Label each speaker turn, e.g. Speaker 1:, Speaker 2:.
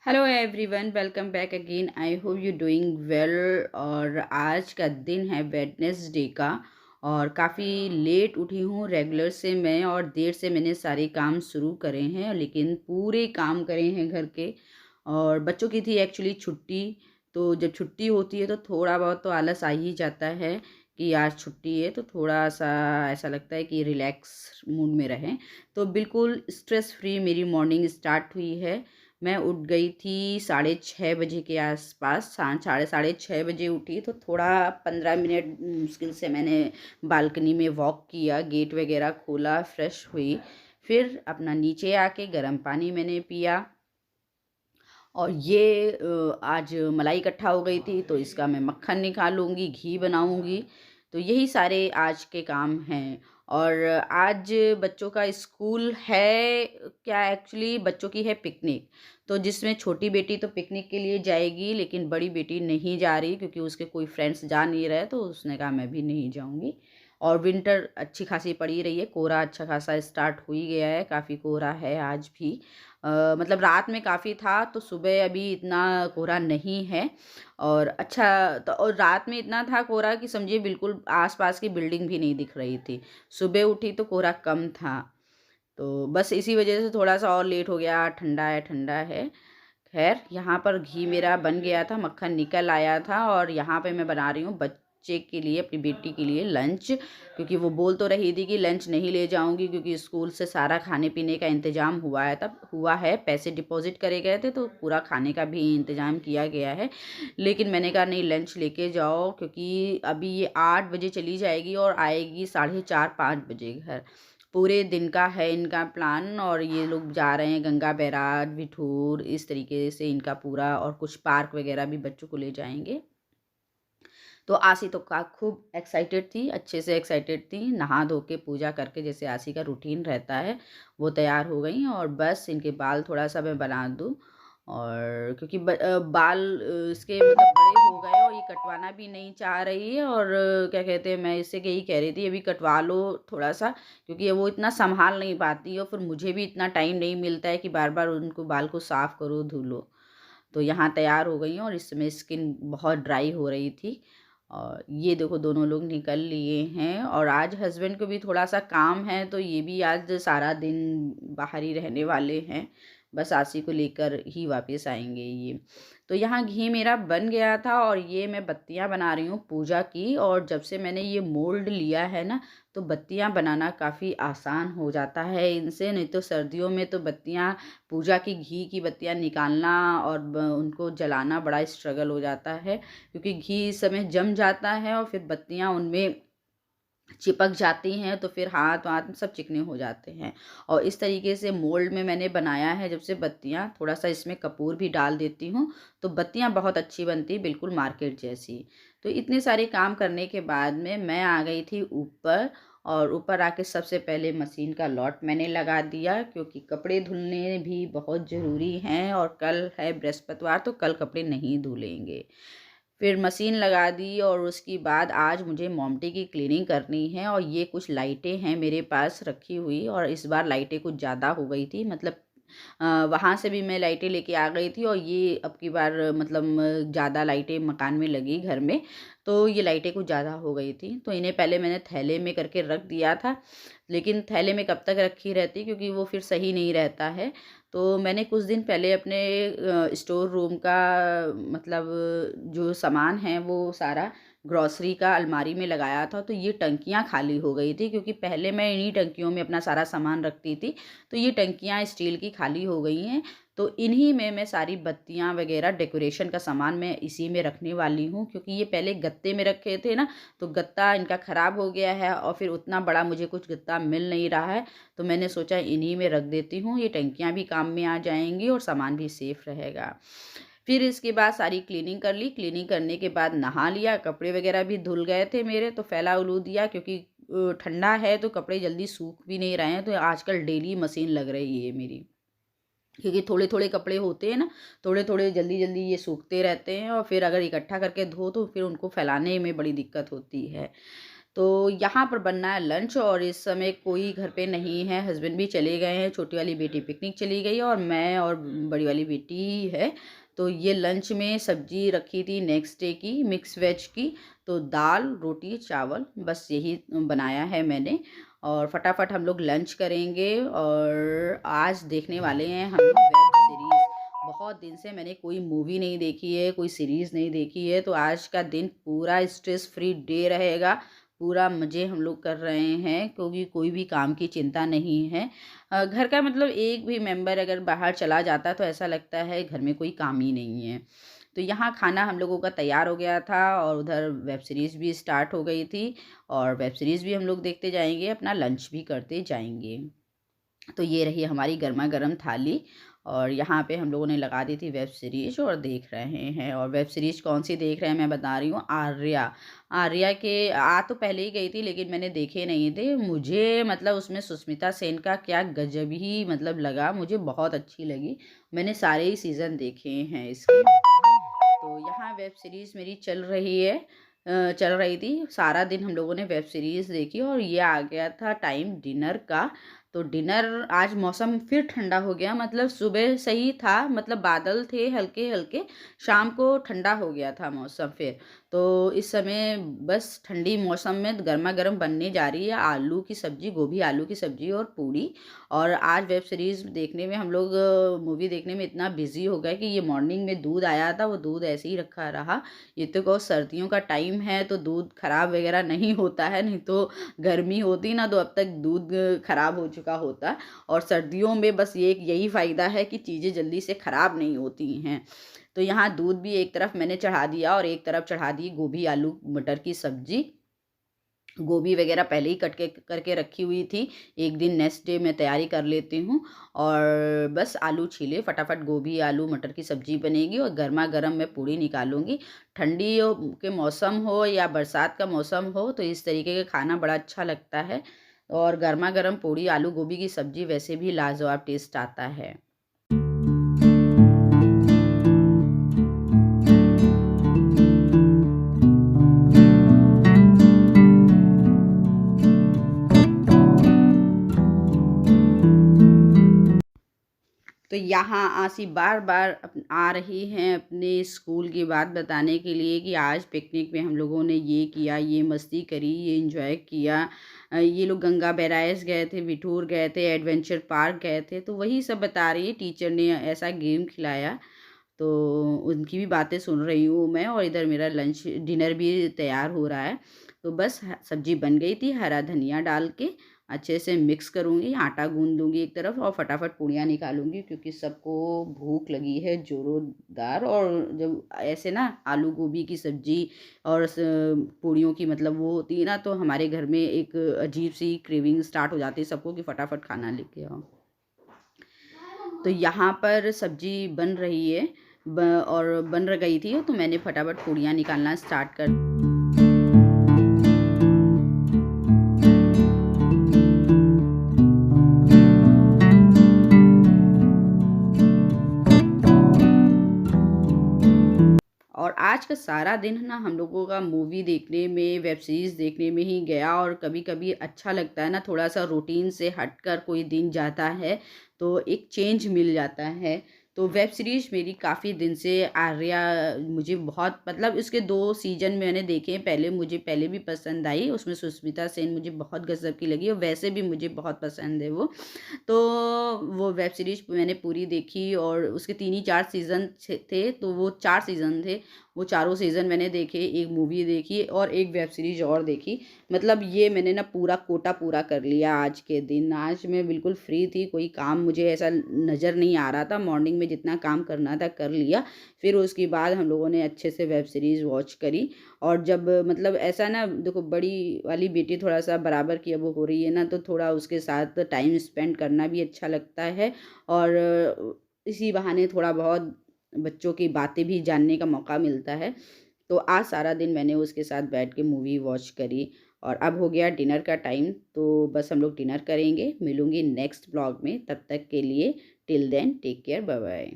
Speaker 1: Hello everyone, welcome back again. I hope you doing well. और आज का दिन है वेडनेसडे का और काफ़ी लेट उठी हूँ रेगुलर से मैं, और देर से मैंने सारे काम शुरू करे हैं, लेकिन पूरे काम करे हैं घर के। और बच्चों की थी एक्चुअली छुट्टी। तो जब छुट्टी होती है तो थोड़ा बहुत तो आलस आ ही जाता है कि आज छुट्टी है, तो थोड़ा सा ऐसा लगता है कि रिलैक्स मूड में रहें। तो बिल्कुल स्ट्रेस फ्री मेरी मॉर्निंग स्टार्ट हुई है। मैं उठ गई थी 6:30 बजे के आसपास। साढ़े साढ़े 6 बजे उठी तो थोड़ा 15 मिनट मुश्किल से मैंने बालकनी में वॉक किया, गेट वगैरह खोला, फ्रेश हुई। फिर अपना नीचे आके गर्म पानी मैंने पिया। और ये आज मलाई इकट्ठा हो गई थी तो इसका मैं मक्खन निकालूंगी, घी बनाऊंगी। तो यही सारे आज के काम हैं। और आज बच्चों का स्कूल है क्या, एक्चुअली बच्चों की है पिकनिक। तो जिसमें छोटी बेटी तो पिकनिक के लिए जाएगी, लेकिन बड़ी बेटी नहीं जा रही क्योंकि उसके कोई फ्रेंड्स जा नहीं रहे, तो उसने कहा मैं भी नहीं जाऊंगी। और विंटर अच्छी खासी पड़ी रही है, कोहरा अच्छा खासा स्टार्ट हो ही गया है, काफ़ी कोहरा है आज भी। मतलब रात में काफ़ी था तो सुबह अभी इतना कोहरा नहीं है। और अच्छा तो और रात में इतना था कोहरा कि समझिए बिल्कुल आसपास की बिल्डिंग भी नहीं दिख रही थी। सुबह उठी तो कोहरा कम था। तो बस इसी वजह से थोड़ा सा और लेट हो गया। ठंडा है, ठंडा है। खैर, यहाँ पर घी मेरा बन गया था, मक्खन निकल आया था, और यहाँ पे मैं बना रही हूँ बच्चे के लिए, अपनी बेटी के लिए लंच। क्योंकि वो बोल तो रही थी कि लंच नहीं ले जाऊँगी क्योंकि स्कूल से सारा खाने पीने का इंतज़ाम हुआ है, पैसे डिपॉज़िट करे गए थे तो पूरा खाने का भी इंतज़ाम किया गया है। लेकिन मैंने कहा नहीं, लंच लेके जाओ, क्योंकि अभी ये 8 बजे चली जाएगी और आएगी 4:30-5 बजे घर। पूरे दिन का है इनका प्लान, और ये लोग जा रहे हैं गंगा बैराज, बिठूर, इस तरीके से इनका पूरा, और कुछ पार्क वगैरह भी बच्चों को ले जाएंगे। तो आसी तो का खूब एक्साइटेड थी, अच्छे से एक्साइटेड थी। नहा धो के पूजा करके, जैसे आसी का रूटीन रहता है, वो तैयार हो गई। और बस इनके बाल थोड़ा सा मैं बना दूँ, और क्योंकि बाल इसके मतलब बड़े हो गए और ये कटवाना भी नहीं चाह रही है। और क्या कहते हैं, मैं इससे यही कह रही थी अभी कटवा लो थोड़ा सा, क्योंकि वो इतना संभाल नहीं पाती है और फिर मुझे भी इतना टाइम नहीं मिलता है कि बार बार उनको बाल को साफ़ करो, धुलो। तो यहाँ तैयार हो गई हूँ और इस समय स्किन बहुत ड्राई हो रही थी। और ये देखो दोनों लोग निकल लिए हैं, और आज हस्बैंड को भी थोड़ा सा काम है तो ये भी आज सारा दिन बाहर ही रहने वाले हैं। बस आसी को लेकर ही वापस आएंगे ये। तो यहाँ घी मेरा बन गया था और ये मैं बत्तियाँ बना रही हूँ पूजा की। और जब से मैंने ये मोल्ड लिया है ना, तो बत्तियाँ बनाना काफ़ी आसान हो जाता है इनसे। नहीं तो सर्दियों में तो बत्तियाँ, पूजा की घी की बत्तियाँ निकालना और उनको जलाना बड़ा स्ट्रगल हो जाता है, क्योंकि घी इस समय जम जाता है और फिर बत्तियाँ उनमें चिपक जाती हैं, तो फिर हाथ वाथ सब चिकने हो जाते हैं। और इस तरीके से मोल्ड में मैंने बनाया है जब से बत्तियाँ, थोड़ा सा इसमें कपूर भी डाल देती हूँ तो बत्तियाँ बहुत अच्छी बनती है, बिल्कुल मार्केट जैसी। तो इतने सारे काम करने के बाद में मैं आ गई थी ऊपर। और ऊपर आके सबसे पहले मशीन का लॉट मैंने लगा दिया, क्योंकि कपड़े धुलने भी बहुत ज़रूरी हैं, और कल है बृहस्पतिवार तो कल कपड़े नहीं धुलेंगे। फिर मशीन लगा दी, और उसके बाद आज मुझे मोमटी की क्लीनिंग करनी है। और ये कुछ लाइटें हैं मेरे पास रखी हुई, और इस बार लाइटें कुछ ज़्यादा हो गई थी, मतलब वहाँ से भी मैं लाइटें लेके आ गई थी, और ये अब की बार मतलब ज़्यादा लाइटें मकान में लगी घर में, तो ये लाइटें कुछ ज़्यादा हो गई थी। तो इन्हें पहले मैंने थैले में करके रख दिया था, लेकिन थैले में कब तक रखी रहती, क्योंकि वो फिर सही नहीं रहता है। तो मैंने कुछ दिन पहले अपने स्टोर रूम का मतलब जो सामान है वो सारा ग्रॉसरी का अलमारी में लगाया था, तो ये टंकियाँ खाली हो गई थी, क्योंकि पहले मैं इन्हीं टंकियों में अपना सारा सामान रखती थी। तो ये टंकियाँ स्टील की खाली हो गई हैं, तो इन्हीं में मैं सारी बत्तियाँ वगैरह डेकोरेशन का सामान मैं इसी में रखने वाली हूँ। क्योंकि ये पहले गत्ते में रखे थे ना, तो गत्ता इनका ख़राब हो गया है और फिर उतना बड़ा मुझे कुछ गत्ता मिल नहीं रहा है, तो मैंने सोचा इन्हीं में रख देती हूँ। ये टंकियाँ भी काम में आ जाएंगी और सामान भी सेफ रहेगा। फिर इसके बाद सारी क्लीनिंग कर ली। क्लीनिंग करने के बाद नहा लिया, कपड़े वगैरह भी धुल गए थे मेरे, तो फैला उलू दिया, क्योंकि ठंडा है तो कपड़े जल्दी सूख भी नहीं रहे हैं। तो आजकल डेली मशीन लग रही है मेरी, क्योंकि थोड़े थोड़े कपड़े होते हैं ना, थोड़े थोड़े जल्दी जल्दी ये सूखते रहते हैं, और फिर अगर इकट्ठा करके धो तो फिर उनको फैलाने में बड़ी दिक्कत होती है। तो यहाँ पर बनना है लंच और इस समय कोई घर पे नहीं है, हस्बैंड भी चले गए हैं, छोटी वाली बेटी पिकनिक चली गई है और मैं और बड़ी वाली बेटी ही है। तो ये लंच में सब्जी रखी थी नेक्स्ट डे की मिक्स वेज की, तो दाल, रोटी, चावल बस यही बनाया है मैंने और फटाफट हम लोग लंच करेंगे और आज देखने वाले हैं हम लोग वेब सीरीज़। बहुत दिन से मैंने कोई मूवी नहीं देखी है, कोई सीरीज़ नहीं देखी है, तो आज का दिन पूरा स्ट्रेस फ्री डे रहेगा। पूरा मज़े हम लोग कर रहे हैं क्योंकि कोई भी काम की चिंता नहीं है। घर का मतलब एक भी मेंबर अगर बाहर चला जाता है तो ऐसा लगता है घर में कोई काम ही नहीं है। तो यहाँ खाना हम लोगों का तैयार हो गया था और उधर वेब सीरीज़ भी स्टार्ट हो गई थी और वेब सीरीज़ भी हम लोग देखते जाएँगे, अपना लंच भी करते जाएँगे। तो ये रही हमारी गरमा-गरम थाली और यहाँ पे हम लोगों ने लगा दी थी वेब सीरीज़ और देख रहे हैं और वेब सीरीज़ कौन-सी देख रहे हैं मैं बता रही हूँ आर्या। आर्या के आ तो पहले ही गई थी लेकिन मैंने देखे नहीं थे। मुझे मतलब उसमें सुष्मिता सेन का क्या गज़ब ही मतलब लगा, मुझे बहुत अच्छी लगी। मैंने सारे ही सीज़न देखे हैं इसके। तो यहाँ वेब सीरीज़ मेरी चल रही थी। सारा दिन हम लोगों ने वेब सीरीज़ देखी और ये आ गया था टाइम डिनर का। तो डिनर आज मौसम फिर ठंडा हो गया, मतलब सुबह सही था, मतलब बादल थे हल्के-हल्के, शाम को ठंडा हो गया था मौसम फिर। तो इस समय बस ठंडी मौसम में गरमा-गरम बनने जा रही है आलू की सब्ज़ी, गोभी आलू की सब्ज़ी और पूड़ी। और आज वेब सीरीज़ देखने में हम लोग मूवी देखने में इतना बिज़ी हो गए कि ये मॉर्निंग में दूध आया था, वो दूध ऐसे ही रखा रहा। ये तो कहो सर्दियों का टाइम है तो दूध खराब वगैरह नहीं होता है, नहीं तो गर्मी होती ना तो अब तक दूध खराब हो चुका होता। और सर्दियों में बस ये यही फ़ायदा है कि चीज़ें जल्दी से खराब नहीं होती हैं। तो यहाँ दूध भी एक तरफ मैंने चढ़ा दिया और एक तरफ चढ़ा दी गोभी आलू मटर की सब्ज़ी। गोभी वगैरह पहले ही कट के करके रखी हुई थी। एक दिन नेक्स्ट डे मैं तैयारी कर लेती हूँ और बस आलू छीले फटाफट गोभी, आलू, मटर की सब्ज़ी बनेगी और गरमा-गरम मैं पूड़ी निकालूँगी। ठंडियों के मौसम हो या बरसात का मौसम हो तो इस तरीके का खाना बड़ा अच्छा लगता है और गरमा-गरम पूड़ी, आलू गोभी की सब्ज़ी वैसे भी लाजवाब टेस्ट आता है। तो यहाँ आसी बार-बार आ रही हैं अपने स्कूल की बात बताने के लिए कि आज पिकनिक में हम लोगों ने ये किया, ये मस्ती करी, ये एन्जॉय किया। ये लोग गंगा बैराज गए थे, बिठूर गए थे, एडवेंचर पार्क गए थे, तो वही सब बता रही है। टीचर ने ऐसा गेम खिलाया, तो उनकी भी बातें सुन रही हूँ मैं और इधर मेरा लंच डिनर भी तैयार हो रहा है। तो बस सब्ज़ी बन गई थी, हरा धनिया डाल के अच्छे से मिक्स करूँगी, आटा गूँध दूँगी एक तरफ और फटाफट पूड़ियाँ निकालूँगी क्योंकि सबको भूख लगी है ज़ोरोदार। और जब ऐसे ना आलू गोभी की सब्ज़ी और पूड़ियों की मतलब वो होती है ना, तो हमारे घर में एक अजीब-सी क्रेविंग स्टार्ट हो जाती है सबको कि फटाफट खाना लेके आओ। तो यहाँ पर सब्ज़ी बन रही है और बन गई थी तो मैंने फटाफट पूड़ियाँ निकालना स्टार्ट कर। और आज का सारा दिन ना हम लोगों का मूवी देखने में, वेब सीरीज़ देखने में ही गया और कभी-कभी अच्छा लगता है ना थोड़ा-सा रूटीन से हटकर कोई दिन जाता है, तो एक चेंज मिल जाता है। तो वेब सीरीज़ मेरी काफ़ी दिन से आर्या मुझे बहुत मतलब इसके 2 सीज़न मैंने देखे हैं, मुझे पहले भी पसंद आई, उसमें सुष्मिता सेन मुझे बहुत गज़ब की लगी और वैसे भी मुझे बहुत पसंद है वो। तो वो वेब सीरीज़ मैंने पूरी देखी और उसके 3 ही 4 सीज़न थे, तो वो 4 सीज़न थे। वो चारों सीज़न मैंने देखे, एक मूवी देखी और एक वेब सीरीज़ और देखी। मतलब ये मैंने ना पूरा कोटा पूरा कर लिया आज के दिन। आज मैं बिल्कुल फ्री थी, कोई काम मुझे ऐसा नज़र नहीं आ रहा था। मॉर्निंग में जितना काम करना था कर लिया। फिर उसके बाद हम लोगों ने अच्छे से वेब सीरीज़ वॉच करी और जब मतलब ऐसा ना देखो बड़ी वाली बेटी थोड़ा-सा बराबर की अब हो रही है ना, तो थोड़ा उसके साथ टाइम स्पेंड करना भी अच्छा लगता है और इसी बहाने थोड़ा बहुत बच्चों की बातें भी जानने का मौका मिलता है। तो आज सारा दिन मैंने उसके साथ बैठ के मूवी वॉच करी और अब हो गया डिनर का टाइम, तो बस हम लोग डिनर करेंगे। मिलूँगी नेक्स्ट व्लॉग में, तब तक के लिए till then take care, bye bye.